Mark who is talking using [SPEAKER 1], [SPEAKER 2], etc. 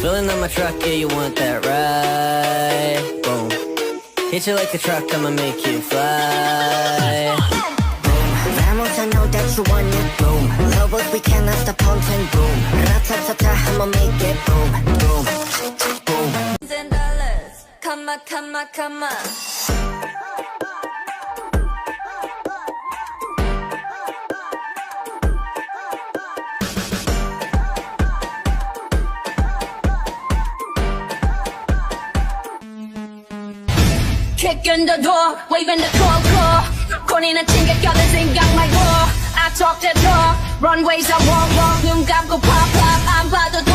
[SPEAKER 1] Filling up my truck, yeah, you want that ride? Boom. Hit you like a truck, I'ma make you fly.
[SPEAKER 2] Vamos, I know that you want it, boom. Lovers, we cannot stop counting, boom. Ra-ta-ta-ta, I'ma make it, boom, boom, boom.
[SPEAKER 3] $10, come on, come on, come on. Kick in the door, waving the call. 꺼내는 챙겨껴는 생각 말고 I talk the talk, runways I walk, 눈 감고 pop, 안 봐도 돼.